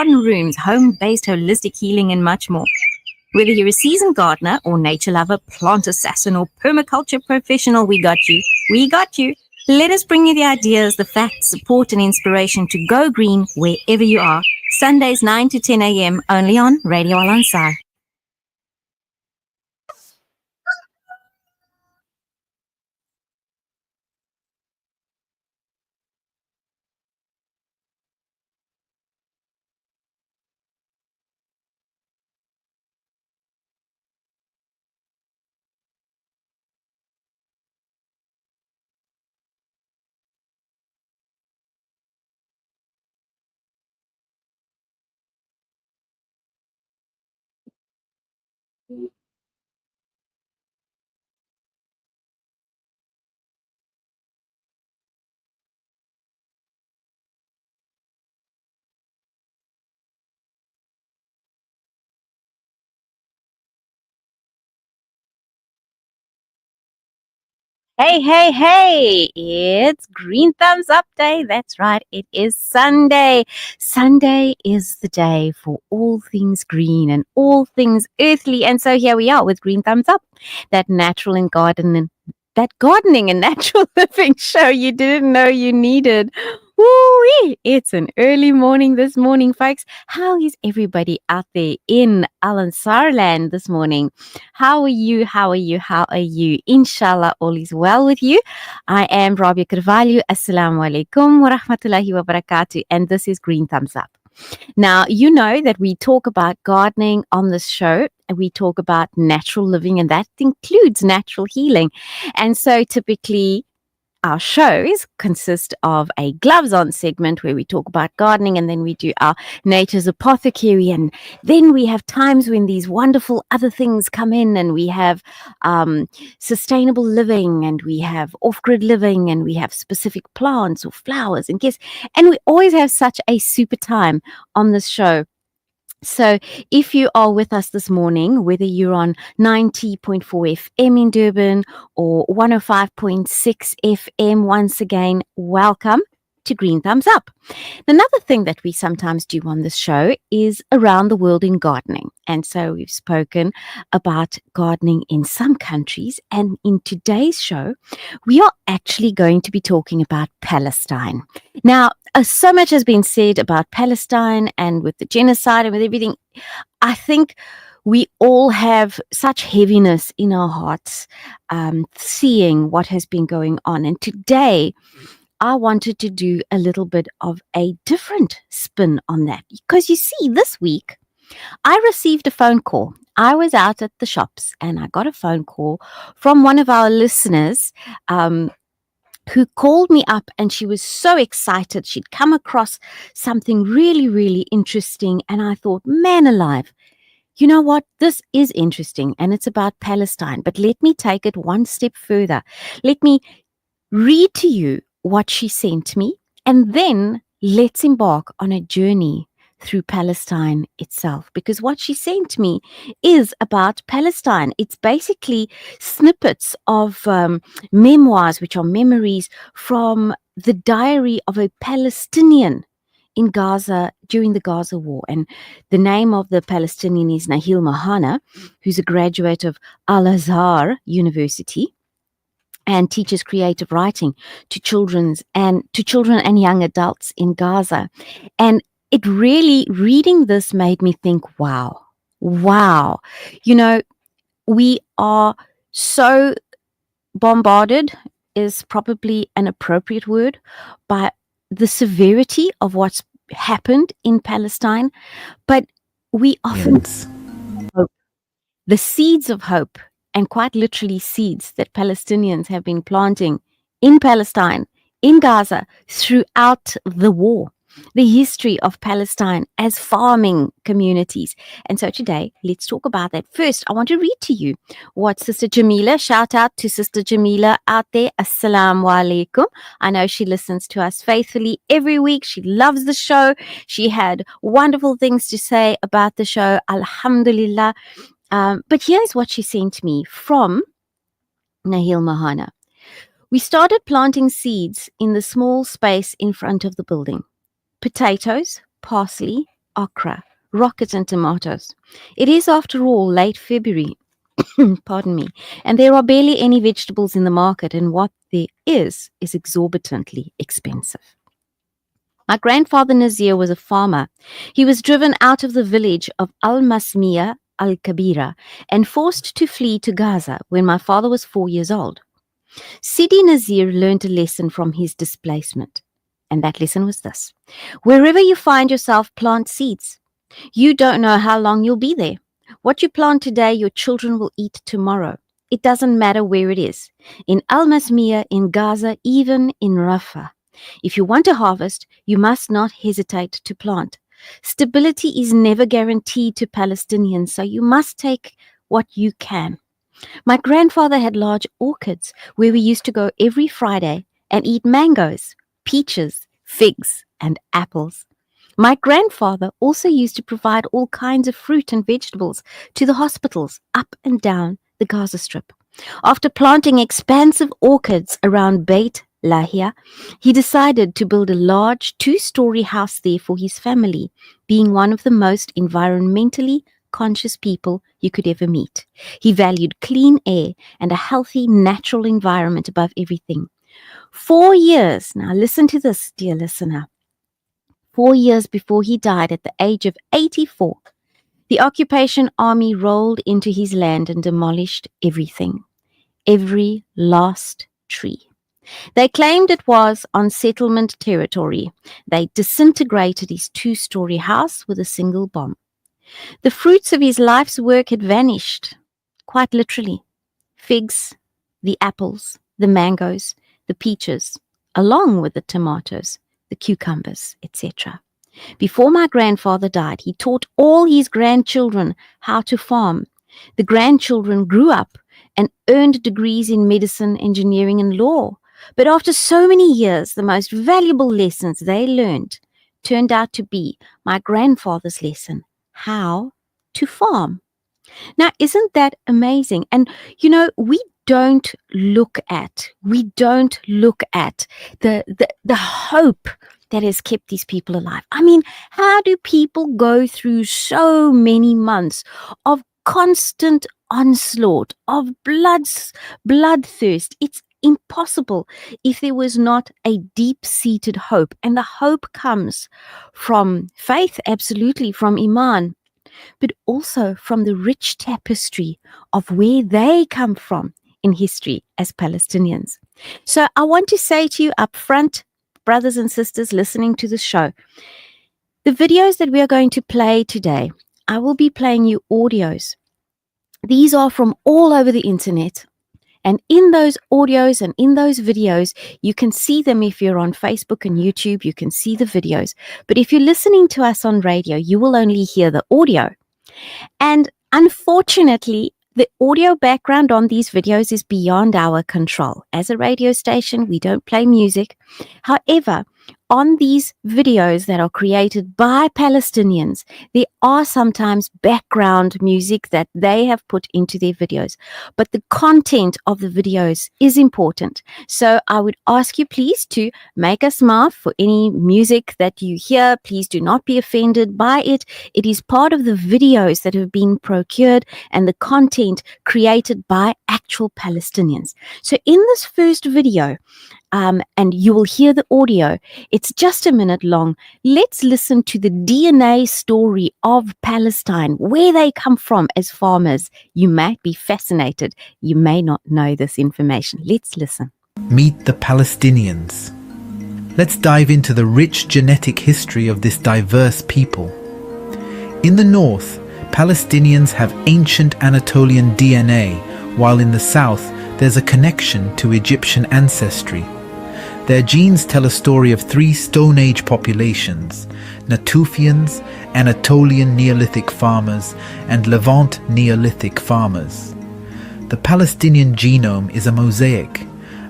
garden rooms, home-based holistic healing, and much more. Whether you're a seasoned gardener or nature lover, plant assassin or permaculture professional, we got you. We got you. Let us bring you the ideas, the facts, support, and inspiration to go green wherever you are. Sundays 9 to 10 a.m. only on Radio Al Ansar. Hey, hey, hey, it's Green Thumbs Up Day. That's right, it is Sunday. Sunday is the day for all things green and all things earthly. And so here we are with Green Thumbs Up, that gardening and natural living show you didn't know you needed. Woo-wee. It's an early morning this morning, folks. How is everybody out there in Al Ansar land this morning? How are you? How are you? How are you? Inshallah, all is well with you. I am Rabia Carvalho. Assalamu alaikum wa rahmatullahi wa barakatuh. And this is Green Thumbs Up. Now, you know that we talk about gardening on this show, and we talk about natural living, and that includes natural healing. And so typically our shows consist of a gloves on segment where we talk about gardening, and then we do our nature's apothecary, and then we have times when these wonderful other things come in, and we have sustainable living, and we have off-grid living, and we have specific plants or flowers and guests, and we always have such a super time on this show. So if you are with us this morning, whether you're on 90.4 FM in Durban or 105.6 FM, once again, welcome to Green Thumbs Up. Another thing that we sometimes do on this show is around the world in gardening. And so we've spoken about gardening in some countries. And in today's show, we are actually going to be talking about Palestine. Now, so much has been said about Palestine and with the genocide and with everything. I think we all have such heaviness in our hearts seeing what has been going on. And today, I wanted to do a little bit of a different spin on that. Because you see, this week, I received a phone call. I was out at the shops and I got a phone call from one of our listeners who called me up, and she was so excited. She'd come across something really, really interesting. And I thought, man alive, you know what? This is interesting, and it's about Palestine. But let me take it one step further. Let me read to you what she sent me, and then let's embark on a journey through Palestine itself, because what she sent me is about Palestine. It's basically snippets of memoirs, which are memories from the diary of a Palestinian in Gaza during the Gaza war. And the name of the Palestinian is Nahil Mahana, who's a graduate of Al-Azhar University and teaches creative writing to children and young adults in Gaza. And it really, reading this made me think, wow. You know, we are so bombarded, is probably an appropriate word, by the severity of what's happened in Palestine. But we often hope, the seeds of hope, and quite literally seeds that Palestinians have been planting in Palestine, in Gaza, throughout the war, the history of Palestine as farming communities. And so today, let's talk about that. First, I want to read to you what Sister Jamila, shout out to Sister Jamila out there. Assalamu alaikum. I know she listens to us faithfully every week. She loves the show. She had wonderful things to say about the show. Alhamdulillah. But here's what she sent me from Nahil Mahana. We started planting seeds in the small space in front of the building. Potatoes, parsley, okra, rockets, and tomatoes. It is, after all, late February, pardon me, and there are barely any vegetables in the market, and what there is exorbitantly expensive. My grandfather Nazir was a farmer. He was driven out of the village of Al-Masmiya al-Kabira and forced to flee to Gaza when my father was 4 years old. Sidi Nazir learned a lesson from his displacement, and that lesson was this: wherever you find yourself, plant seeds. You don't know how long you'll be there. What you plant today, your children will eat tomorrow. It doesn't matter where it is, in Al-Masmiya, in Gaza, even in Rafah. If you want to harvest, you must not hesitate to plant. Stability is never guaranteed to Palestinians, so you must take what you can. My grandfather had large orchards where we used to go every Friday and eat mangoes, peaches, figs, and apples. My grandfather also used to provide all kinds of fruit and vegetables to the hospitals up and down the Gaza Strip. After planting expansive orchards around Beit Lahia, he decided to build a large 2-story house there for his family, being one of the most environmentally conscious people you could ever meet. He valued clean air and a healthy, natural environment above everything. 4 years, now listen to this, dear listener, 4 years before he died at the age of 84, the occupation army rolled into his land and demolished everything, every last tree. They claimed it was on settlement territory. They disintegrated his 2-story house with a single bomb. The fruits of his life's work had vanished, quite literally. Figs, the apples, the mangoes, the peaches, along with the tomatoes, the cucumbers, etc. Before my grandfather died, he taught all his grandchildren how to farm. The grandchildren grew up and earned degrees in medicine, engineering, and law. But after so many years, the most valuable lessons they learned turned out to be my grandfather's lesson: how to farm. Now, isn't that amazing? And, we don't look at the hope that has kept these people alive. I mean, how do people go through so many months of constant onslaught, of bloodthirst? It's impossible if there was not a deep-seated hope. And the hope comes from faith, absolutely, from Iman, but also from the rich tapestry of where they come from in history as Palestinians. So I want to say to you up front, brothers and sisters listening to the show, the videos that we are going to play today, I will be playing you audios. These are from all over the internet. And in those audios and in those videos, you can see them. If you're on Facebook and YouTube, you can see the videos. But if you're listening to us on radio, you will only hear the audio. And unfortunately, the audio background on these videos is beyond our control. As a radio station, we don't play music. However, on these videos that are created by Palestinians, there are sometimes background music that they have put into their videos. But the content of the videos is important. So I would ask you please to make us smart for any music that you hear. Please do not be offended by it. It is part of the videos that have been procured and the content created by actual Palestinians. So in this first video, and you will hear the audio. It's just a minute long. Let's listen to the DNA story of Palestine, where they come from as farmers. You might be fascinated. You may not know this information. Let's listen. Meet the Palestinians. Let's dive into the rich genetic history of this diverse people. In the north, Palestinians have ancient Anatolian DNA, while in the south, there's a connection to Egyptian ancestry. Their genes tell a story of 3 Stone Age populations: Natufians, Anatolian Neolithic farmers, and Levant Neolithic farmers. The Palestinian genome is a mosaic,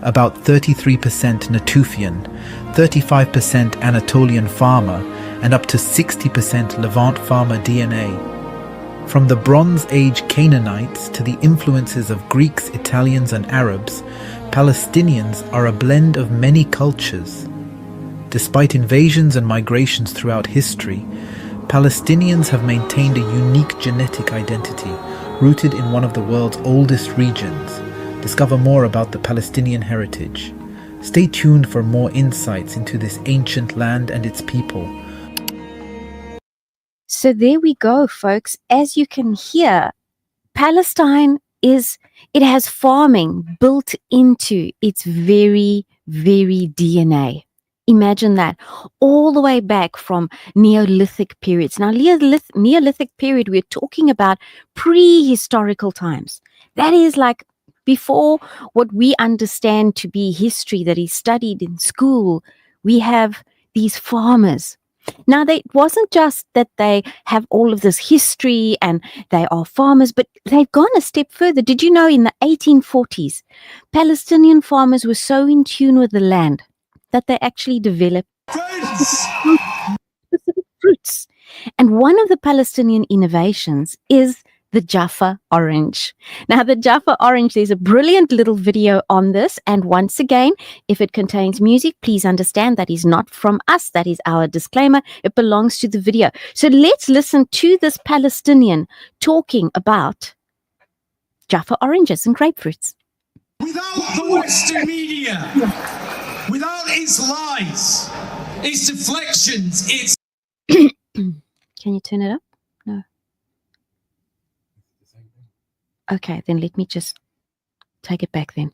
about 33% Natufian, 35% Anatolian farmer, and up to 60% Levant farmer DNA. From the Bronze Age Canaanites to the influences of Greeks, Italians, and Arabs, Palestinians are a blend of many cultures. Despite invasions and migrations throughout history, Palestinians have maintained a unique genetic identity rooted in one of the world's oldest regions. Discover more about the Palestinian heritage. Stay tuned for more insights into this ancient land and its people. So there we go, folks. As you can hear, Palestine it has farming built into its very, very DNA. Imagine that, all the way back from Neolithic periods. Now, Neolithic period, we're talking about prehistorical times. That is like before what we understand to be history that is studied in school. We have these farmers. Now, it wasn't just that they have all of this history and they are farmers, but they've gone a step further. Did you know in the 1840s, Palestinian farmers were so in tune with the land that they actually developed specific fruits? And one of the Palestinian innovations is the Jaffa orange. Now, the Jaffa orange, there's a brilliant little video on this. And once again, if it contains music, please understand that is not from us. That is our disclaimer. It belongs to the video. So let's listen to this Palestinian talking about Jaffa oranges and grapefruits. Without the Western media, without its lies, its deflections, its... Can you turn it up? No. Okay, then let me just take it back then.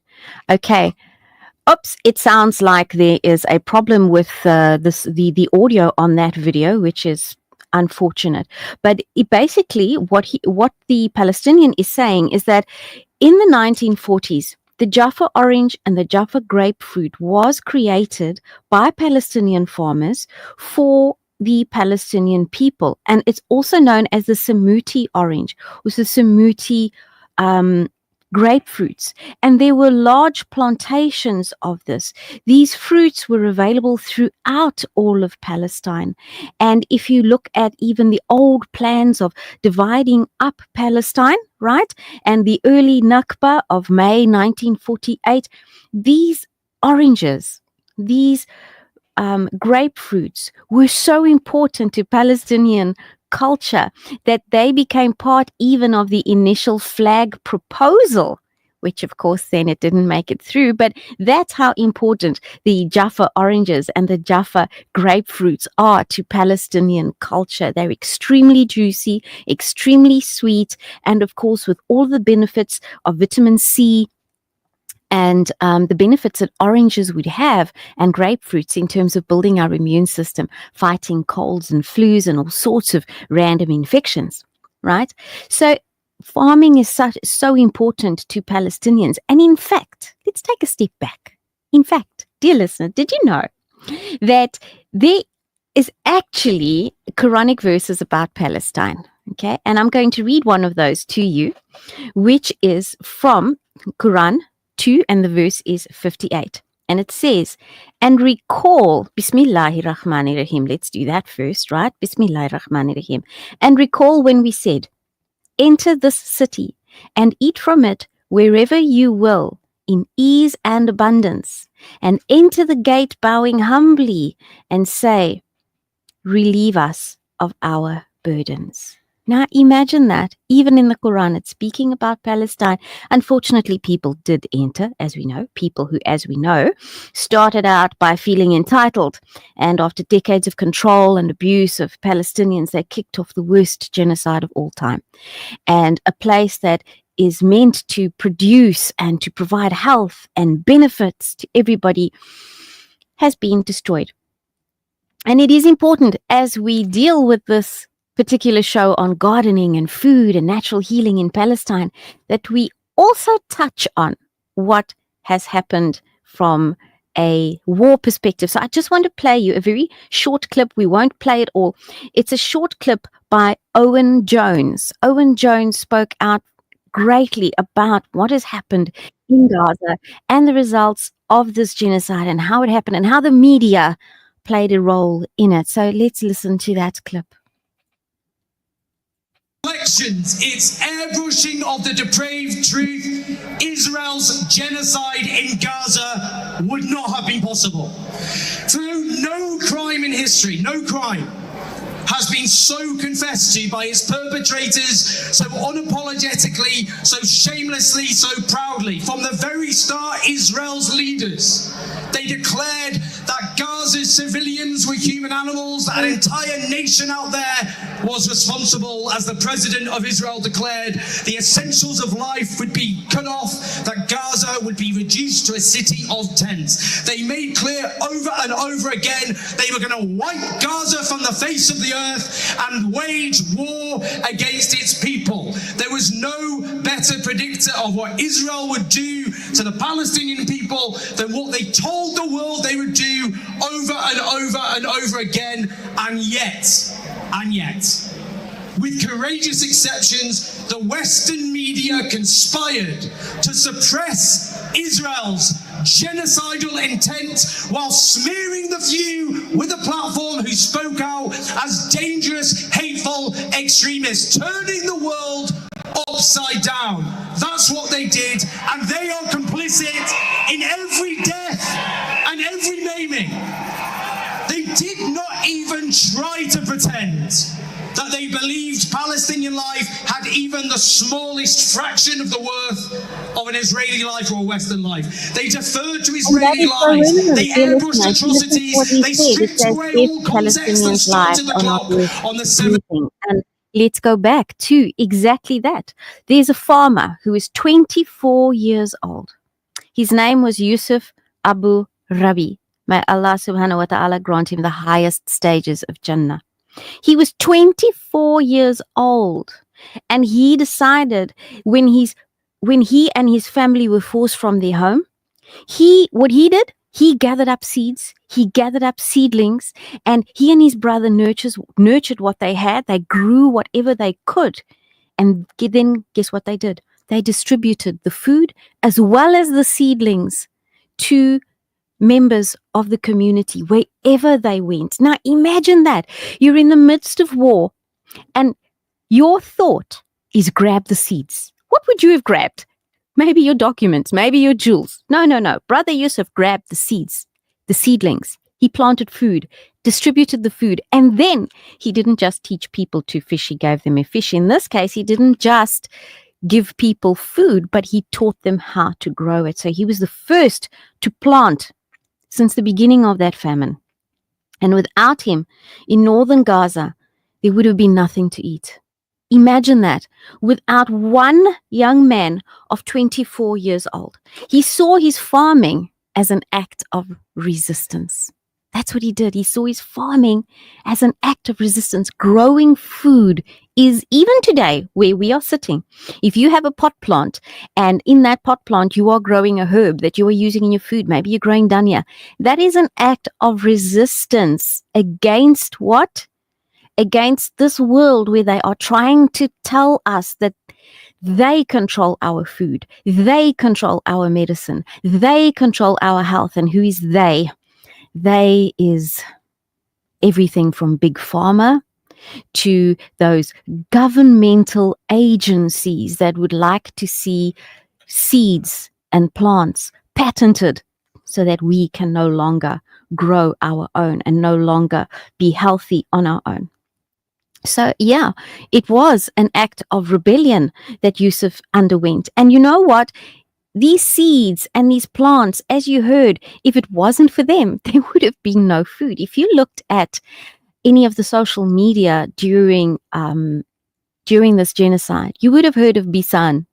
Okay. Oops, it sounds like there is a problem with the audio on that video, which is unfortunate. But basically what the Palestinian is saying is that in the 1940s, the Jaffa orange and the Jaffa grapefruit was created by Palestinian farmers for the Palestinian people. And it's also known as the Samuti orange, or the Samuti grapefruits. And there were large plantations of this. These fruits were available throughout all of Palestine. And if you look at even the old plans of dividing up Palestine, right, and the early Nakba of May 1948, these oranges, these grapefruits were so important to Palestinian culture that they became part even of the initial flag proposal, which of course then it didn't make it through. But that's how important the Jaffa oranges and the Jaffa grapefruits are to Palestinian culture. They're extremely juicy, extremely sweet, and of course with all the benefits of vitamin C and the benefits that oranges would have and grapefruits in terms of building our immune system, fighting colds and flus and all sorts of random infections, right? So farming is so important to Palestinians. And in fact, let's take a step back. In fact, dear listener, did you know that there is actually Quranic verses about Palestine? Okay, and I'm going to read one of those to you, which is from Quran 2, and the verse is 58. And it says, and recall, Bismillahir Rahmanir Rahim. Let's do that first, right? Bismillahir Rahmanir Rahim. And recall when we said, enter this city and eat from it wherever you will in ease and abundance, and enter the gate bowing humbly and say, relieve us of our burdens. Now imagine that, even in the Quran, it's speaking about Palestine. Unfortunately, people did enter, as we know, people who, as we know, started out by feeling entitled. And after decades of control and abuse of Palestinians, they kicked off the worst genocide of all time. And a place that is meant to produce and to provide health and benefits to everybody has been destroyed. And it is important, as we deal with this particular show on gardening and food and natural healing in Palestine, that we also touch on what has happened from a war perspective. So I just want to play you a very short clip. We won't play it all. It's a short clip by Owen Jones. Owen Jones spoke out greatly about what has happened in Gaza and the results of this genocide and how it happened and how the media played a role in it. So let's listen to that clip. It's airbrushing of the depraved truth. Israel's genocide in Gaza would not have been possible. Through no crime in history, no crime, has been so confessed to by its perpetrators so unapologetically, so shamelessly, so proudly. From the very start, Israel's leaders, they declared that Gaza's civilians were human animals, that an entire nation out there was responsible. As the president of Israel declared, the essentials of life would be cut off, that Gaza would be reduced to a city of tents. They made clear over and over again they were going to wipe Gaza from the face of the earth and wage war against its people. There was no better predictor of what Israel would do to the Palestinian people than what they told the world they would do over and over and over again. And yet, with courageous exceptions, the Western media conspired to suppress Israel's genocidal intent while smearing the few with a platform who spoke out as dangerous, hateful extremists, turning the world upside down. That's what they did, and they are complicit in every death and every maiming. They did not even try to pretend that they believed Palestinian life had even the smallest fraction of the worth of an Israeli life or a Western life. They deferred to Israeli lies. They airbrushed atrocities. They stripped away all context and started the clock on the 7th. And let's go back to exactly that. There's a farmer who is 24 years old. His name was Yusuf Abu Rabi. May Allah subhanahu wa ta'ala grant him the highest stages of Jannah. He was 24 years old, and he decided when he and his family were forced from their home, what he did, he gathered up seeds, he gathered up seedlings, and he and his brother nurtured what they had. They grew whatever they could, and then guess what they did? They distributed the food as well as the seedlings to members of the community wherever they went. Now imagine that. You're in the midst of war and your thought is grab the seeds. What would you have grabbed? Maybe your documents, maybe your jewels. No. Brother Yusuf grabbed the seeds, the seedlings. He planted food, distributed the food, and then he didn't just teach people to fish, he gave them a fish. In this case, he didn't just give people food, but he taught them how to grow it. So he was the first to plant since the beginning of that famine. And without him, in northern Gaza, there would have been nothing to eat. Imagine that. Without one young man of 24 years old. He saw his farming as an act of resistance. That's what he did. He saw his farming as an act of resistance. Growing food is, even today, where we are sitting, if you have a pot plant and in that pot plant you are growing a herb that you are using in your food, maybe you're growing dhania, that is an act of resistance against what? Against this world where they are trying to tell us that they control our food, they control our medicine, they control our health. And who is they? They is everything from big pharma to those governmental agencies that would like to see seeds and plants patented so that we can no longer grow our own and no longer be healthy on our own. So yeah, it was an act of rebellion that Yusuf underwent. And you know what? These seeds and these plants, as you heard, if it wasn't for them, there would have been no food. If you looked at any of the social media during this genocide, you would have heard of Bisan,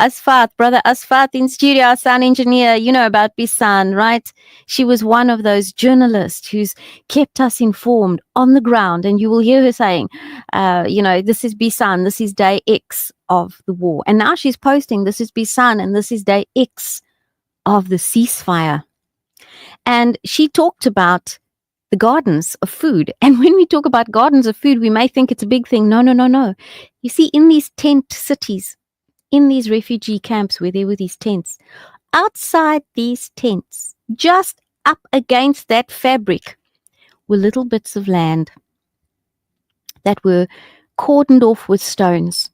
Asfat, brother Asfat in studio, our sound engineer. You know about Bisan, right? She was one of those journalists who's kept us informed on the ground. And you will hear her saying, this is Bisan, this is day X of the war. And now she's posting, this is Bisan, and this is day X of the ceasefire. And she talked about the gardens of food. And when we talk about gardens of food, we may think it's a big thing. No. You see, in these tent cities, in these refugee camps where there were these tents, outside these tents, just up against that fabric, were little bits of land that were cordoned off with stones.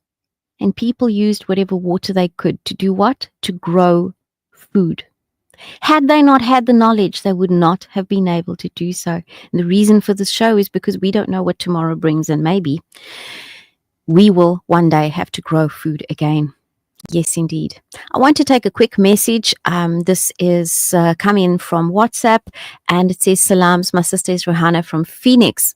And people used whatever water they could to do what? To grow food. Had they not had the knowledge, they would not have been able to do so. And the reason for this show is because we don't know what tomorrow brings, and maybe we will one day have to grow food again. Yes, indeed. I want to take a quick message. This is coming from WhatsApp, and it says, Salams, my sister is Rohana from Phoenix.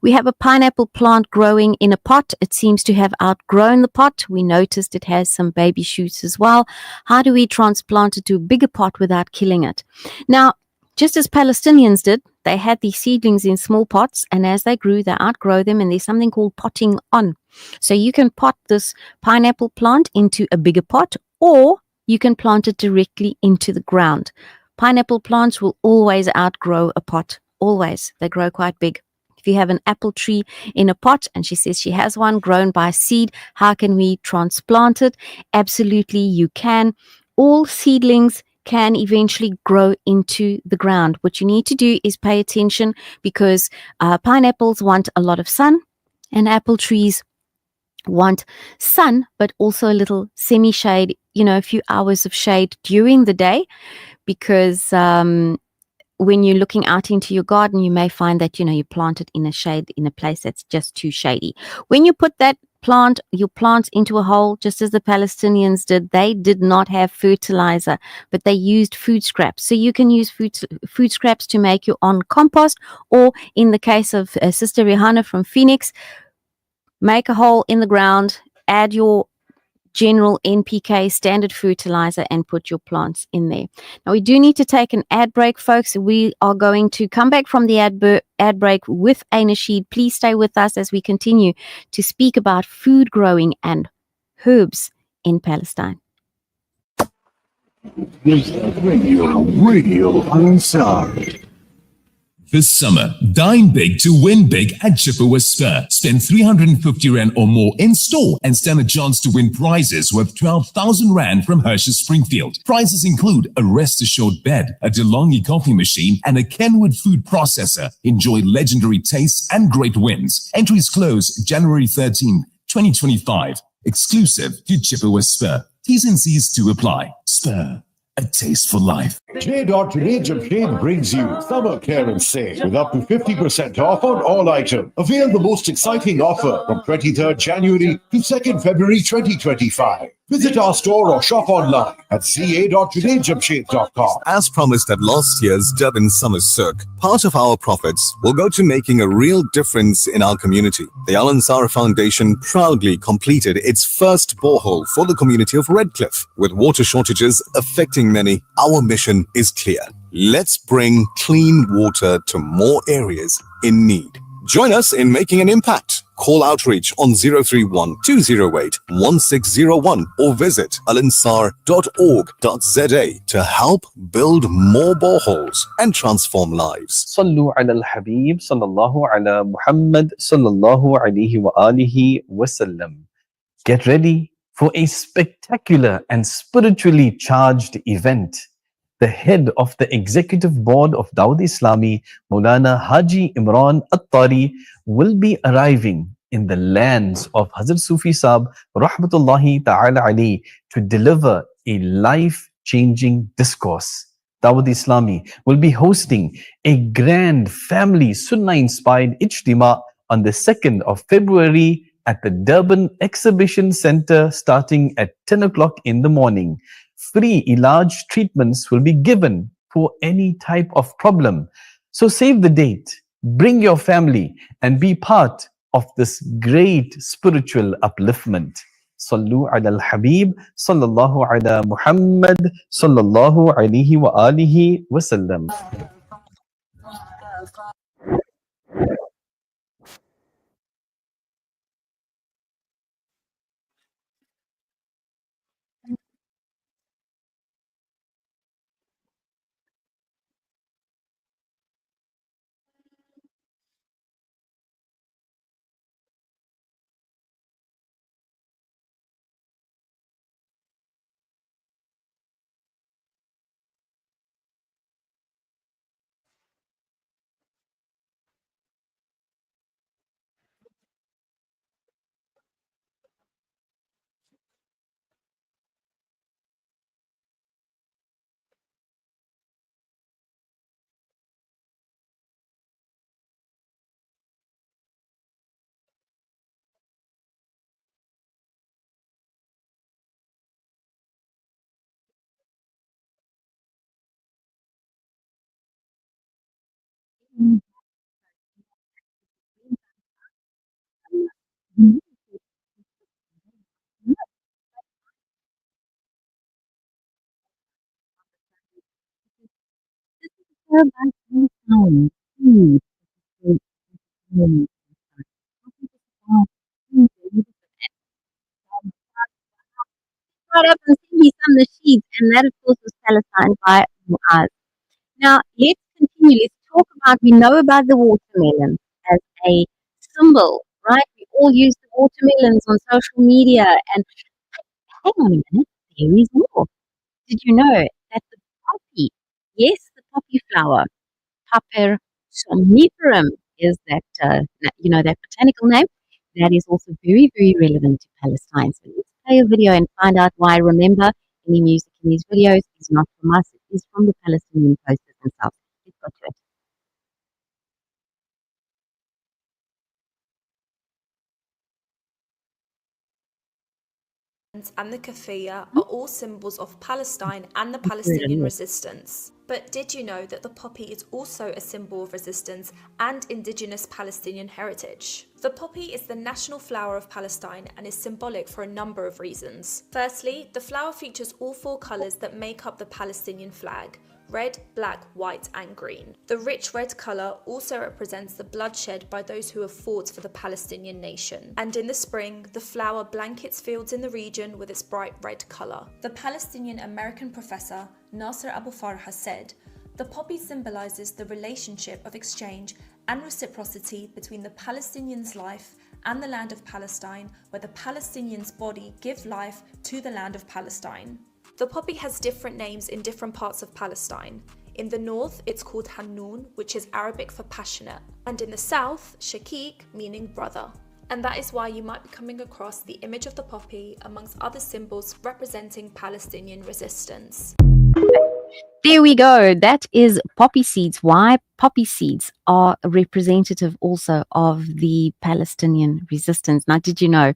We have a pineapple plant growing in a pot. It seems to have outgrown the pot. We noticed it has some baby shoots as well. How do we transplant it to a bigger pot without killing it? Now, just as Palestinians did, they had these seedlings in small pots, and as they grew, they outgrow them, and there's something called potting on. So you can pot this pineapple plant into a bigger pot, or you can plant it directly into the ground. Pineapple plants will always outgrow a pot. Always. They grow quite big. If you have an apple tree in a pot, and she says she has one grown by seed, how can we transplant it? Absolutely, you can. All seedlings can eventually grow into the ground. What you need to do is pay attention, because pineapples want a lot of sun, and apple trees want sun, but also a little semi-shade, a few hours of shade during the day, because when you're looking out into your garden, you may find that, you plant it in a shade, in a place that's just too shady. When you put your plants into a hole, just as the Palestinians did, they did not have fertilizer, but they used food scraps. So you can use food scraps to make your own compost, or in the case of Sister Rihanna from Phoenix, make a hole in the ground, add your general NPK standard fertilizer, and put your plants in there. Now, we do need to take an ad break, folks. We are going to come back from the ad break with Nasheed. Please stay with us as we continue to speak about food growing and herbs in Palestine. Radio Ansar. This summer, dine big to win big at Chippewa Spur. Spend 350 Rand or more in store and stand a chance to win prizes worth 12,000 Rand from Hershey's Springfield. Prizes include a Rest Assured bed, a DeLonghi coffee machine, and a Kenwood food processor. Enjoy legendary tastes and great wins. Entries close January 13, 2025. Exclusive to Chippewa Spur. T's and C's to apply. Spur. A taste for life. J.Today Jamshed brings you Summer Clearance Sale with up to 50% off on all items. Avail the most exciting offer from 23rd January to 2nd February 2025. Visit our store or shop online at ca.todayjamshed.com. As promised at last year's Durban Summer Cirque, part of our profits will go to making a real difference in our community. The Al Ansar Foundation proudly completed its first borehole for the community of Redcliffe. With water shortages affecting many, our mission is clear. Let's bring clean water to more areas in need. Join us in making an impact. Call Outreach on 031-208-1601 or visit alansar.org.za to help build more boreholes and transform lives. Sallu ala al-Habib sallallahu ala Muhammad sallallahu alayhi wa alihi wasallam. Get ready for a spectacular and spiritually charged event. The head of the executive board of Dawud Islami, Maulana Haji Imran Attari, will be arriving in the lands of Hazrat Sufi Sahib rahmatullahi ta'ala alayhi to deliver a life-changing discourse. Dawud Islami will be hosting a grand family Sunnah-inspired Ijtima on the 2nd of February at the Durban Exhibition Center starting at 10 o'clock in the morning. Free Ilaj treatments will be given for any type of problem. So save the date, bring your family, and be part of this great spiritual upliftment. Sallu ala al-Habib, sallallahu ala Muhammad, sallallahu alayhi wa alihi wa sallam. about Palestine? Hmm. Hmm. Start up and send me some nasheeds, and that of course was Palestine by Muaz. Now let's continue. Let's talk about. We know about the watermelon as a symbol, right? We all use the watermelons on social media, and hang on a minute, there is more. Did you know that the poppy, yes, the poppy flower, Paper somniferum is that, that botanical name. That is also very, very relevant to Palestine. So let's play a video and find out why. Remember, any music in these videos is not from us, it is from the Palestinian posters themselves. Let's go to it. And the kafiyah are all symbols of Palestine and the Palestinian resistance. But did you know that the poppy is also a symbol of resistance and indigenous Palestinian heritage? The poppy is the national flower of Palestine and is symbolic for a number of reasons. Firstly, the flower features all four colours that make up the Palestinian flag: red, black, white and green. The rich red colour also represents the bloodshed by those who have fought for the Palestinian nation. And in the spring, the flower blankets fields in the region with its bright red colour. The Palestinian American professor Nasser Abu Farha said, "The poppy symbolises the relationship of exchange and reciprocity between the Palestinian's life and the land of Palestine, where the Palestinian's body gives life to the land of Palestine." The poppy has different names in different parts of Palestine. In the north, it's called Hannoun, which is Arabic for passionate, and in the south, Shakik, meaning brother. And that is why you might be coming across the image of the poppy amongst other symbols representing Palestinian resistance. There we go. That is poppy seeds. Why poppy seeds are representative also of the Palestinian resistance. Now, did you know?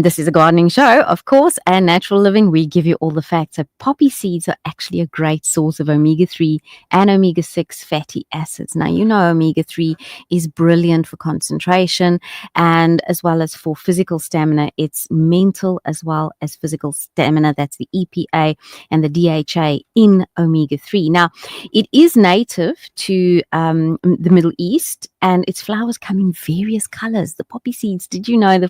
This is a gardening show, of course, and Natural Living. We give you all the facts. So poppy seeds are actually a great source of omega-3 and omega-6 fatty acids. Now, you know omega-3 is brilliant for concentration and as well as for physical stamina. It's mental as well as physical stamina. That's the EPA and the DHA in omega-3. Now, it is native to the Middle East, and its flowers come in various colors. The poppy seeds, did you know the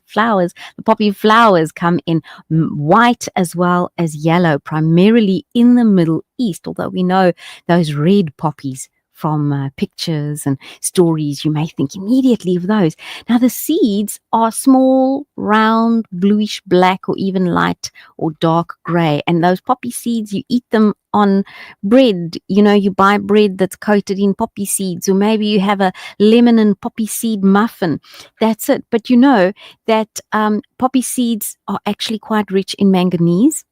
poppy flowers come in white as well as yellow, primarily in the Middle East, although we know those red poppies from pictures and stories, you may think immediately of those. Now, the seeds are small, round, bluish black, or even light or dark gray. And those poppy seeds, you eat them on bread. You know, you buy bread that's coated in poppy seeds, or maybe you have a lemon and poppy seed muffin. That's it. But you know that poppy seeds are actually quite rich in manganese,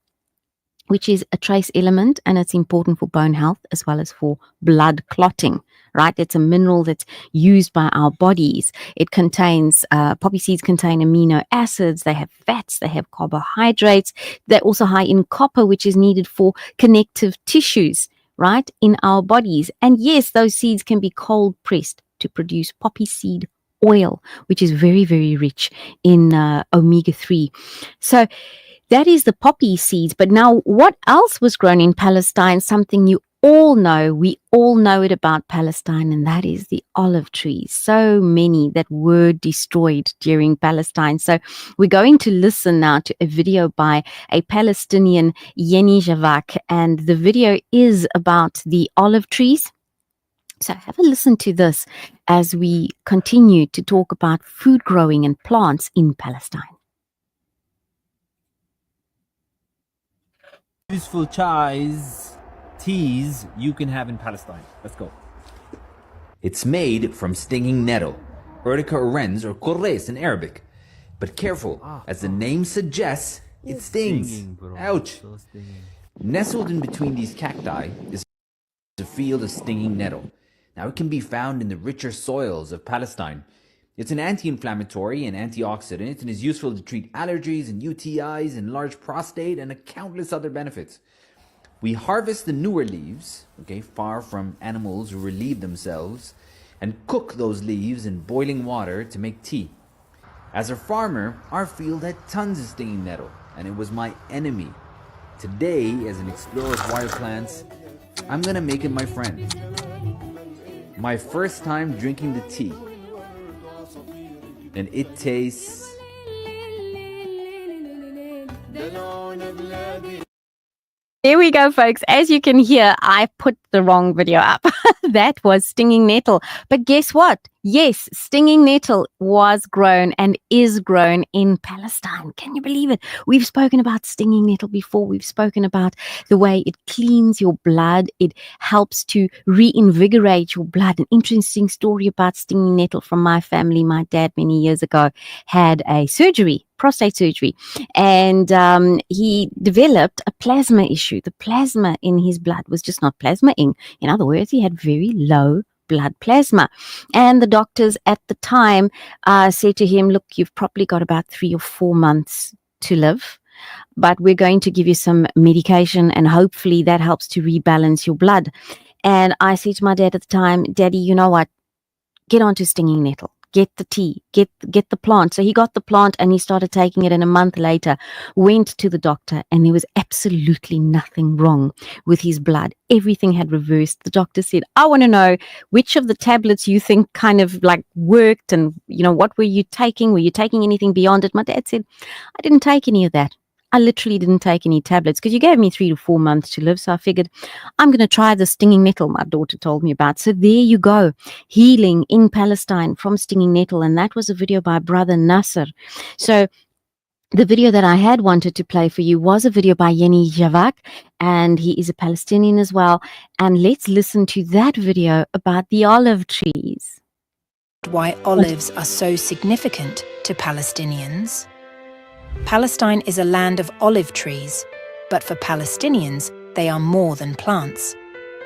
which is a trace element, and it's important for bone health as well as for blood clotting, right? It's a mineral that's used by our bodies. It contains, poppy seeds contain amino acids, they have fats, they have carbohydrates. They're also high in copper, which is needed for connective tissues, right, in our bodies. And yes, those seeds can be cold pressed to produce poppy seed oil, which is very, very rich in omega-3. So that is the poppy seeds. But now, what else was grown in Palestine? Something you all know. We all know it about Palestine, and that is the olive trees. So many that were destroyed during Palestine. So we're going to listen now to a video by a Palestinian, Yeni Javak, and the video is about the olive trees. So have a listen to this as we continue to talk about food growing and plants in Palestine. Useful chais, teas you can have in Palestine. Let's go. It's made from stinging nettle, Urtica orens or corres in Arabic. But careful, as the name suggests, it stings. Ouch! Nestled in between these cacti is a field of stinging nettle. Now it can be found in the richer soils of Palestine. It's an anti-inflammatory and antioxidant and is useful to treat allergies and UTIs, enlarge prostate, and countless other benefits. We harvest the newer leaves, far from animals who relieve themselves, and cook those leaves in boiling water to make tea. As a farmer, our field had tons of stinging nettle, and it was my enemy. Today, as an explorer of wild plants, I'm gonna make it my friend. My first time drinking the tea. And it tastes... There we go, folks. As you can hear, I put the wrong video up. That was stinging nettle. But guess what? Yes, stinging nettle was grown and is grown in Palestine. Can you believe it? We've spoken about stinging nettle before. We've spoken about the way it cleans your blood. It helps to reinvigorate your blood. An interesting story about stinging nettle from my family. My dad, many years ago, had a surgery, prostate surgery, and he developed a plasma issue. The plasma in his blood was just not plasmaing. In other words, he had very low blood plasma. And the doctors at the time said to him, look, you've probably got about 3 or 4 months to live, but we're going to give you some medication and hopefully that helps to rebalance your blood. And I said to my dad at the time, Daddy, you know what? Get onto stinging nettle. Get the tea, get the plant. So he got the plant and he started taking it, and a month later went to the doctor and there was absolutely nothing wrong with his blood. Everything had reversed. The doctor said, I want to know which of the tablets you think kind of like worked, and what were you taking? Were you taking anything beyond it? My dad said, I didn't take any of that. I literally didn't take any tablets because you gave me 3 to 4 months to live. So I figured I'm going to try the stinging nettle my daughter told me about. So there you go. Healing in Palestine from stinging nettle. And that was a video by Brother Nasser. So the video that I had wanted to play for you was a video by Yeni Javak, and he is a Palestinian as well. And let's listen to that video about the olive trees. Why olives are so significant to Palestinians. Palestine is a land of olive trees, but for Palestinians, they are more than plants.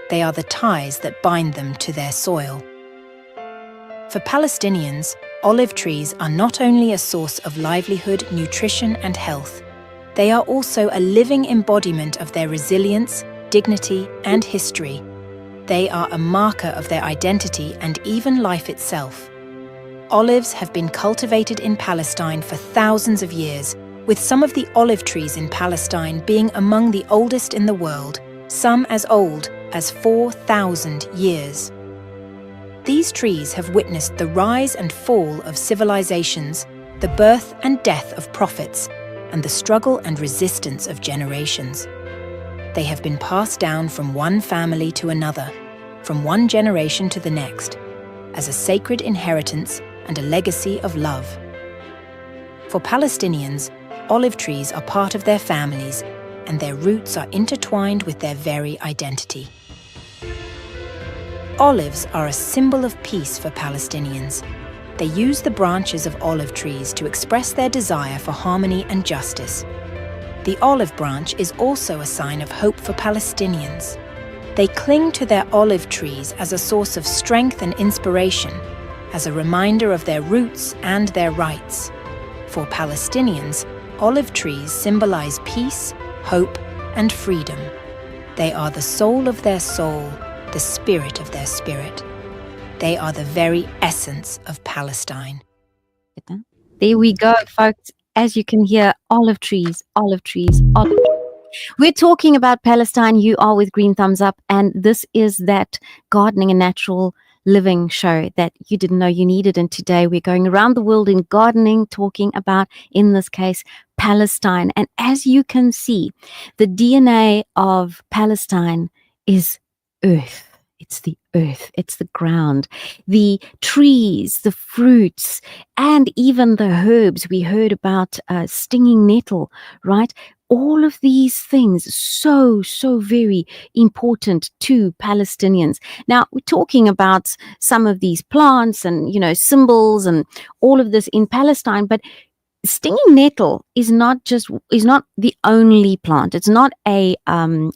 They are the ties that bind them to their soil. For Palestinians, olive trees are not only a source of livelihood, nutrition, and health, they are also a living embodiment of their resilience, dignity, and history. They are a marker of their identity and even life itself. Olives have been cultivated in Palestine for thousands of years, with some of the olive trees in Palestine being among the oldest in the world, some as old as 4,000 years. These trees have witnessed the rise and fall of civilizations, the birth and death of prophets, and the struggle and resistance of generations. They have been passed down from one family to another, from one generation to the next, as a sacred inheritance and a legacy of love. For Palestinians, olive trees are part of their families, and their roots are intertwined with their very identity. Olives are a symbol of peace for Palestinians. They use the branches of olive trees to express their desire for harmony and justice. The olive branch is also a sign of hope for Palestinians. They cling to their olive trees as a source of strength and inspiration, as a reminder of their roots and their rights. For Palestinians, olive trees symbolize peace, hope, and freedom. They are the soul of their soul, the spirit of their spirit. They are the very essence of Palestine. There we go, folks. As you can hear, olive trees, olive trees, olive trees. We're talking about Palestine. You are with Green Thumbs Up, and this is that gardening and natural living show that you didn't know you needed. And today we're going around the world in gardening, talking about, in this case, Palestine. And as you can see, the DNA of Palestine is earth. It's the earth, it's the ground, the trees, the fruits, and even the herbs. We heard about stinging nettle, right? All of these things, so very important to Palestinians. Now, we're talking about some of these plants and, symbols and all of this in Palestine, but stinging nettle is not the only plant. It's not a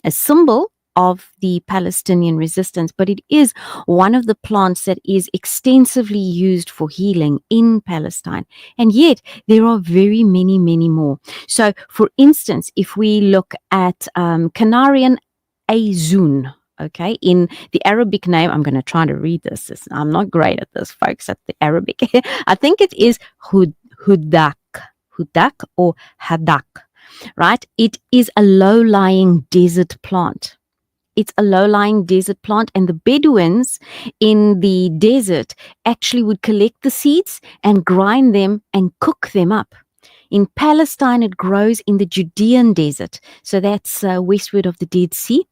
symbol of the Palestinian resistance, but it is one of the plants that is extensively used for healing in Palestine. And yet there are very many more. So for instance, if we look at Canarian azun, okay, in the Arabic name, I'm going to try to read this. I'm not great at this, folks, at the Arabic. I think it is hudak or hadak, right? It is a low-lying desert plant. It's a low-lying desert plant, and the Bedouins in the desert actually would collect the seeds and grind them and cook them up. In Palestine, it grows in the Judean desert, so that's westward of the Dead Sea.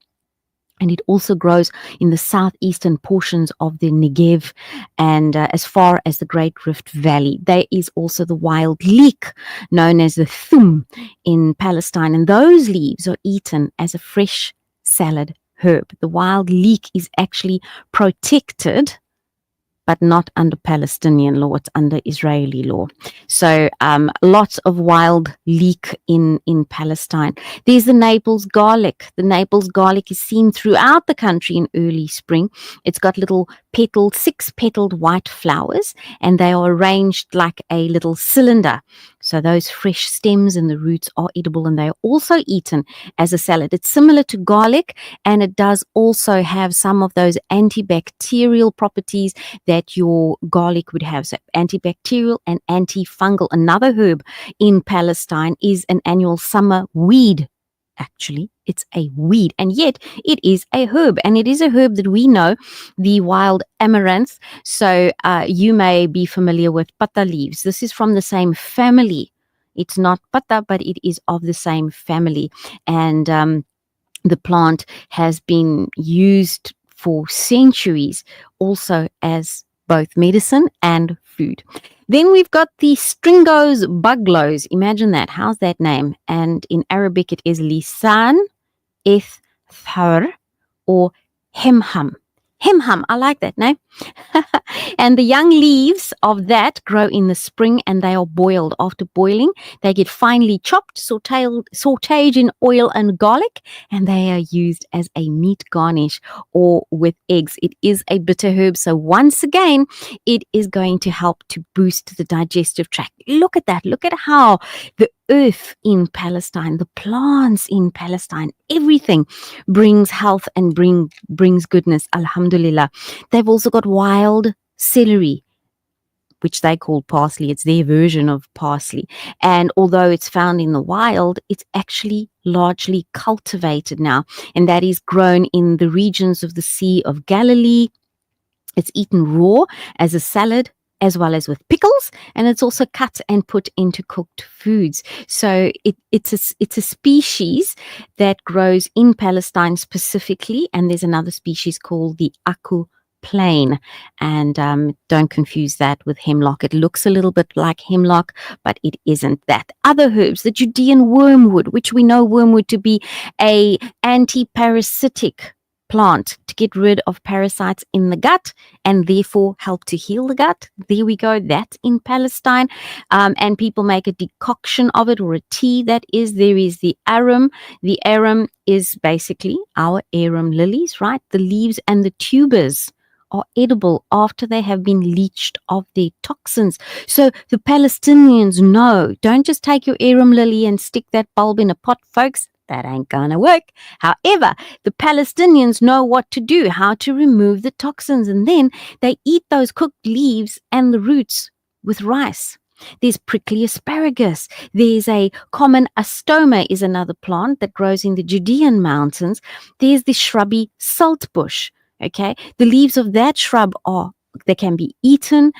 And it also grows in the southeastern portions of the Negev and as far as the Great Rift Valley. There is also the wild leek, known as the thum, in Palestine. And those leaves are eaten as a fresh salad herb. The wild leek is actually protected, but not under Palestinian law. It's under Israeli law. So lots of wild leek in Palestine. There's the Naples garlic. The Naples garlic is seen throughout the country in early spring. It's got little petaled, 6-petaled white flowers, and they are arranged like a little cylinder. So those fresh stems and the roots are edible, and they are also eaten as a salad. It's similar to garlic, and it does also have some of those antibacterial properties that your garlic would have. So antibacterial and antifungal. Another herb in Palestine is an annual summer weed. Actually, it's a weed, and yet it is a herb, and it is a herb that we know, the wild amaranth. So you may be familiar with pata leaves. This is from the same family. It's not pata, but it is of the same family, and the plant has been used for centuries also as both medicine and food. Then we've got the Stringos buglows. Imagine that. How's that name? And in Arabic, it is lisan, ithar, or hemham. Hemham, I like that name. And the young leaves of that grow in the spring, and they are boiled. After boiling, they get finely chopped, sauteed in oil and garlic, and they are used as a meat garnish or with eggs. It is a bitter herb, so once again, it is going to help to boost the digestive tract. Look at that. Look at how the earth in Palestine, the plants in Palestine, everything brings health and brings goodness. Alhamdulillah. They've also got wild celery, which they call parsley. It's their version of parsley. And although it's found in the wild, it's actually largely cultivated now. And that is grown in the regions of the Sea of Galilee. It's eaten raw as a salad, as well as with pickles, and it's also cut and put into cooked foods. So it's a species that grows in Palestine specifically, and there's another species called the Aku plain, and don't confuse that with hemlock. It looks a little bit like hemlock, but it isn't that. Other herbs, the Judean wormwood, which we know wormwood to be a anti-parasitic plant to get rid of parasites in the gut and therefore help to heal the gut. There we go. That's in Palestine. And people make a decoction of it, or a tea. There is the arum. The arum is basically our arum lilies, right? The leaves and the tubers are edible after they have been leached of their toxins. So the Palestinians know, don't just take your arum lily and stick that bulb in a pot, folks. That ain't gonna work. However, the Palestinians know what to do, how to remove the toxins, and then they eat those cooked leaves and the roots with rice. There's prickly asparagus. There's a common astoma, is another plant that grows in the Judean mountains. There's the shrubby saltbush. Okay, the leaves of that shrub they can be eaten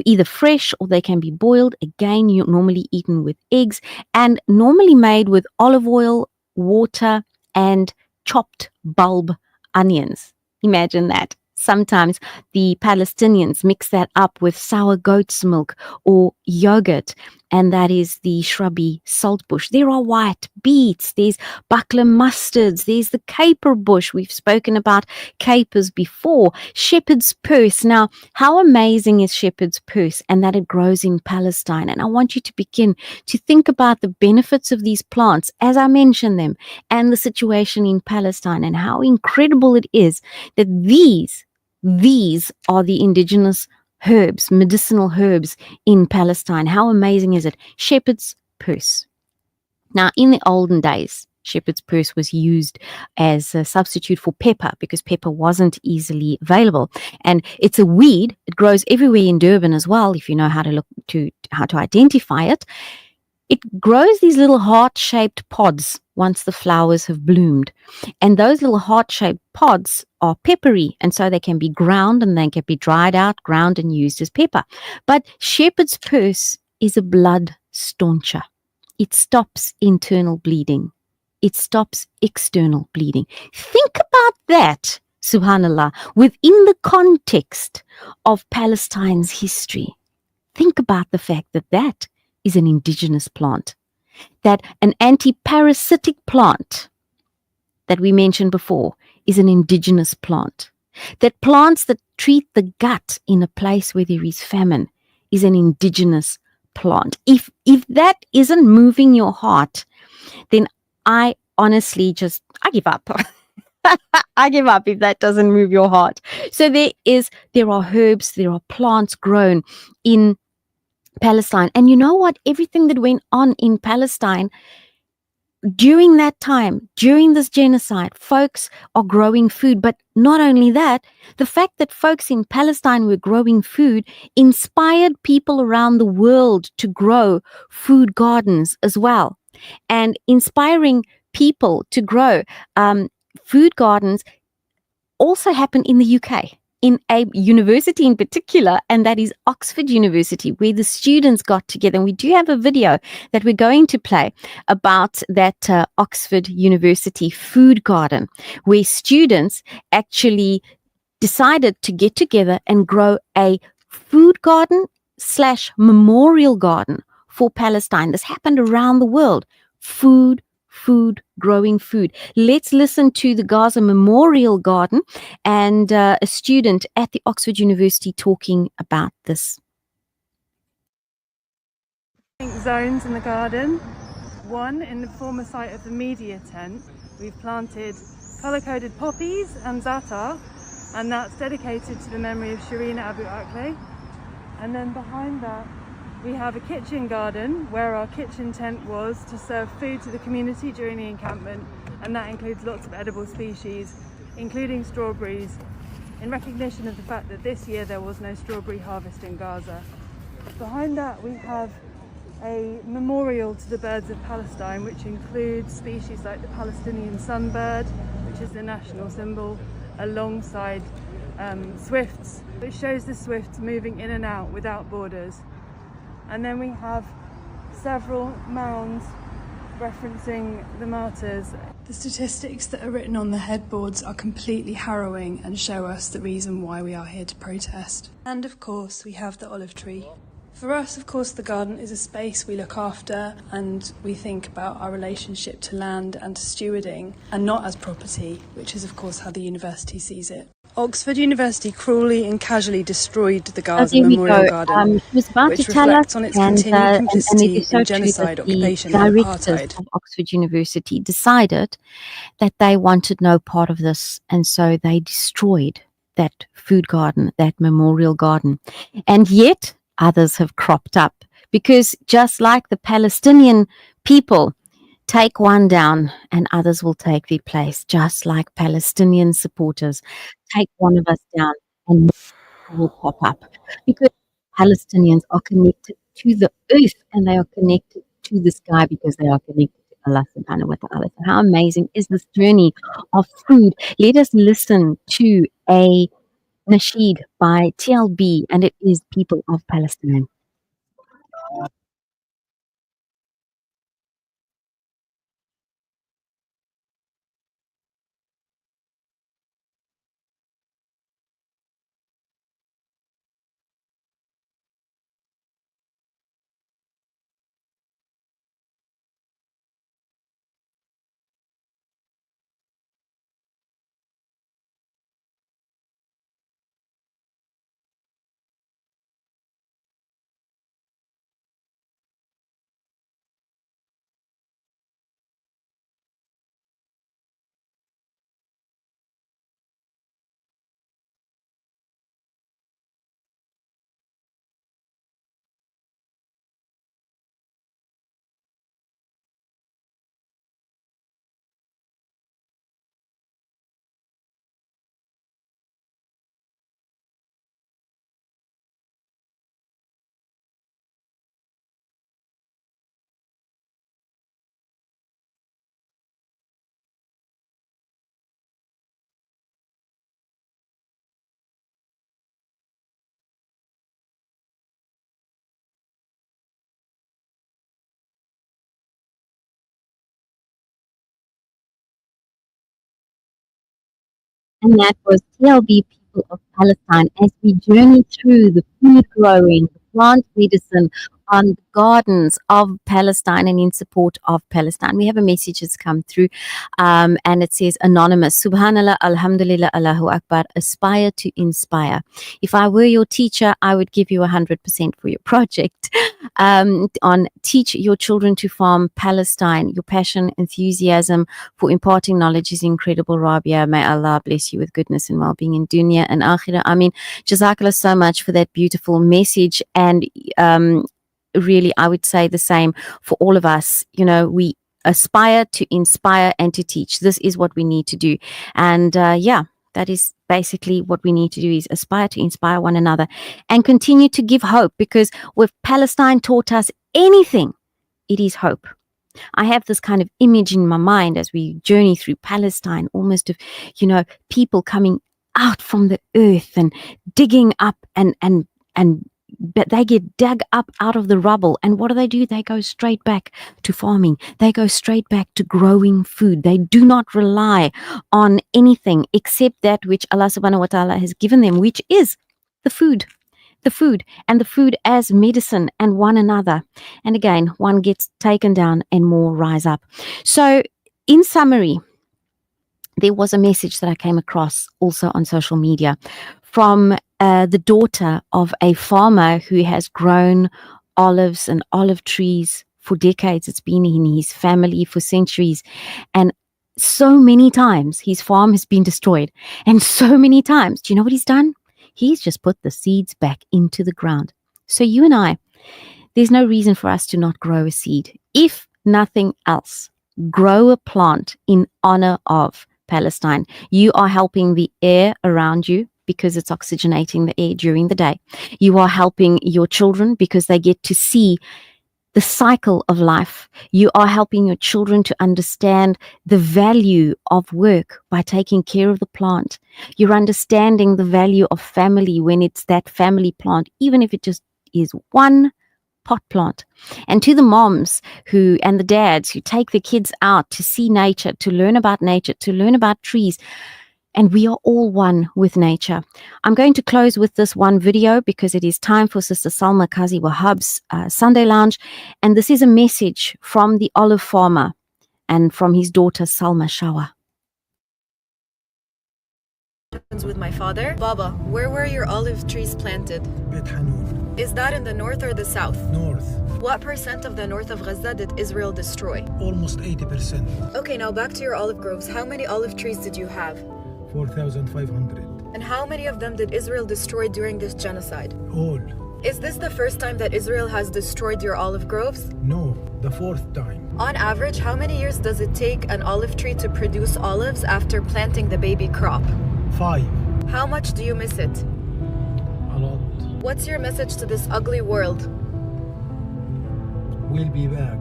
either fresh or they can be boiled. Again, you're normally eaten with eggs and normally made with olive oil, water, and chopped bulb onions. Imagine that. Sometimes the Palestinians mix that up with sour goat's milk or yogurt, and that is the shrubby saltbush. There are white beets, there's buckler mustards, there's the caper bush. We've spoken about capers before. Shepherd's purse. Now, how amazing is shepherd's purse, and that it grows in Palestine? And I want you to begin to think about the benefits of these plants, as I mentioned them, and the situation in Palestine, and how incredible it is that these are the indigenous herbs, medicinal herbs in Palestine. How amazing is it? Shepherd's purse. Now, in the olden days, shepherd's purse was used as a substitute for pepper because pepper wasn't easily available. And it's a weed. It grows everywhere in Durban as well, if you know how to identify it. It grows these little heart-shaped pods once the flowers have bloomed. And those little heart-shaped pods are peppery, and so they can be ground and they can be dried out, ground and used as pepper. But shepherd's purse is a blood stauncher. It stops internal bleeding. It stops external bleeding. Think about that, subhanallah, within the context of Palestine's history. Think about the fact that that is an indigenous plant, that an anti-parasitic plant that we mentioned before is an indigenous plant, that plants that treat the gut in a place where there is famine is an indigenous plant. If that isn't moving your heart, then I honestly I give up. I give up if that doesn't move your heart. So there are herbs, there are plants grown in Palestine. And you know what? Everything that went on in Palestine during that time, during this genocide, folks are growing food. But not only that, the fact that folks in Palestine were growing food inspired people around the world to grow food gardens as well. And inspiring people to grow food gardens also happened in the UK, in a university in particular, and that is Oxford University, where the students got together. And we do have a video that we're going to play about that Oxford University food garden, where students actually decided to get together and grow a food garden / memorial garden for Palestine. This happened around the world. Food, growing food. Let's listen to the Gaza Memorial Garden and a student at the Oxford University talking about this. Zones in the garden. One, in the former site of the media tent, we've planted colour-coded poppies and za'atar, and that's dedicated to the memory of Shireen Abu Akleh. And then behind that, we have a kitchen garden where our kitchen tent was to serve food to the community during the encampment, and that includes lots of edible species, including strawberries, in recognition of the fact that this year there was no strawberry harvest in Gaza. Behind that we have a memorial to the birds of Palestine, which includes species like the Palestinian sunbird, which is the national symbol, alongside swifts, which shows the swifts moving in and out without borders. And then we have several mounds referencing the martyrs. The statistics that are written on the headboards are completely harrowing and show us the reason why we are here to protest. And of course, we have the olive tree. For us, of course, the garden is a space we look after, and we think about our relationship to land and to stewarding, and not as property, which is of course how the university sees it. Oxford University cruelly and casually destroyed the Gaza Memorial Garden, which reflects on its continued complicity in genocide, occupation and apartheid. Of Oxford University decided that they wanted no part of this, and so they destroyed that food garden, that memorial garden. And yet others have cropped up, because just like the Palestinian people take one down and others will take their place, just like Palestinian supporters take one of us down and more will pop up, because Palestinians are connected to the earth and they are connected to the sky because they are connected to Allah subhanahu wa ta'ala. So how amazing is this journey of food? Let us listen to a nasheed by TLB, and it is People of Palestine. And that was TLB People of Palestine as we journey through the food growing, the plant medicine on the gardens of Palestine and in support of Palestine. We have a message that's come through and it says, Anonymous, Subhanallah, Alhamdulillah, Allahu Akbar, aspire to inspire. If I were your teacher, I would give you 100% for your project on teach your children to farm Palestine. Your passion, enthusiasm for imparting knowledge is incredible, Rabia. May Allah bless you with goodness and well-being in dunya and akhirah. I mean, Jazakallah so much for that beautiful message. And really, I would say the same for all of us. You know, we aspire to inspire and to teach. This is what we need to do. And yeah, that is basically what we need to do, is aspire to inspire one another and continue to give hope, because if Palestine taught us anything, it is hope. I have this kind of image in my mind as we journey through Palestine, almost of, you know, people coming out from the earth and digging up but they get dug up out of the rubble. And what do? They go straight back to farming. They go straight back to growing food. They do not rely on anything except that which Allah subhanahu wa ta'ala has given them, which is the food. The food as medicine and one another. And again, one gets taken down and more rise up. So in summary, there was a message that I came across also on social media from the daughter of a farmer who has grown olives and olive trees for decades. It's been in his family for centuries. And so many times his farm has been destroyed. And so many times, do you know what he's done? He's just put the seeds back into the ground. So you and I, there's no reason for us to not grow a seed. If nothing else, grow a plant in honor of Palestine. You are helping the air around you because it's oxygenating the air during the day. You are helping your children because they get to see the cycle of life. You are helping your children to understand the value of work by taking care of the plant. You're understanding the value of family when it's that family plant, even if it just is one pot plant. And to the moms and the dads who take the kids out to see nature, to learn about trees, and we are all one with nature. I'm going to close with this one video because it is time for Sister Salma Kazi Wahab's Sunday Lounge. And this is a message from the olive farmer and from his daughter Salma Shawa. With my father. Baba, where were your olive trees planted? Bet Hanun. Is that in the north or the south? North. What percent of the north of Gaza did Israel destroy? Almost 80%. Okay, now back to your olive groves. How many olive trees did you have? 4,500. And how many of them did Israel destroy during this genocide? All. Is this the first time that Israel has destroyed your olive groves? No, the fourth time. On average, how many years does it take an olive tree to produce olives after planting the baby crop? 5. How much do you miss it? A lot. What's your message to this ugly world? We'll be back.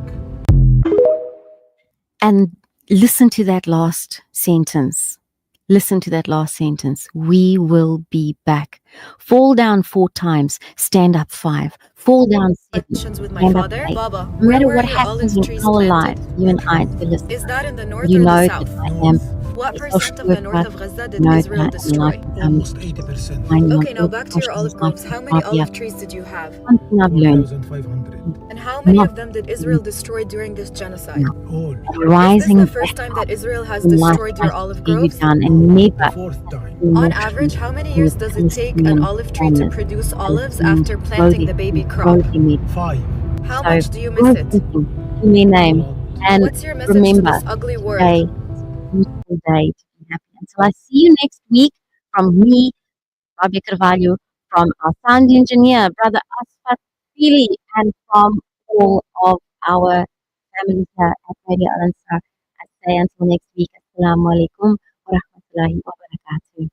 And listen to that last sentence. Listen to that last sentence. We will be back. Fall down 4 times, stand up 5. Fall down 7, With my stand father? up 8. Baba, No matter where what were your happens olive in trees our planted? lives, you and I, dear listener, Is that in the north you or know the that south? I am What a percent social of the north worker. of Gaza did Know Israel that I'm not, destroy? Almost 80%. I'm Okay, now not back to your olive groves. How many Rabia. olive trees did you have? Something I've learned. 4,500. And how many Not of them did Israel destroy during this genocide? All. rising Is this the first back time that Israel has in life, destroyed your I olive see you groves? down and never The fourth time. On average, how many years does it take an olive tree to produce olives after planting the baby crop? 5. How So, much do you miss it? in their name. And What's your message remember, to this ugly today, world? beautiful day to be happy. Until I see you next week, from me, Rabia Carvalho, from our sound engineer, Brother Asfat Fili, and from all of our families here at Radio Al Ansar. I say until next week, Assalamu alaikum wa rahmatullahi wa barakatuh.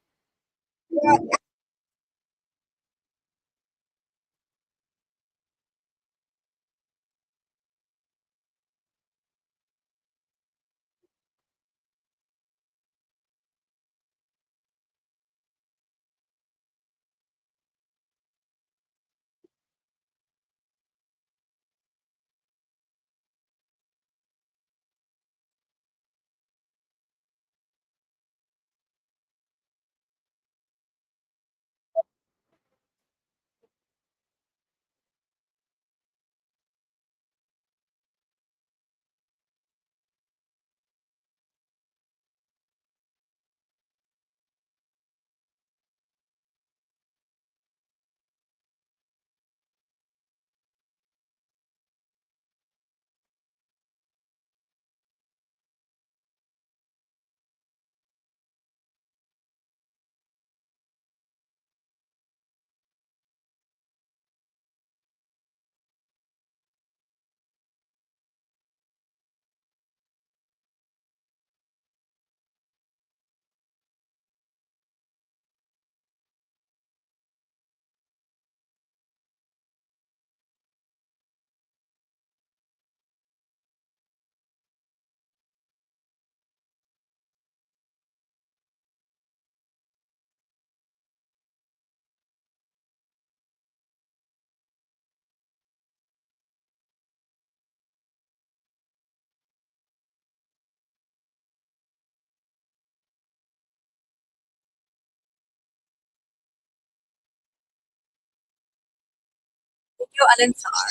Radio Al-Ansar.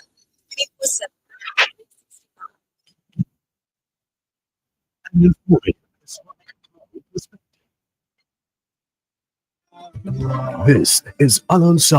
This is Al-Ansar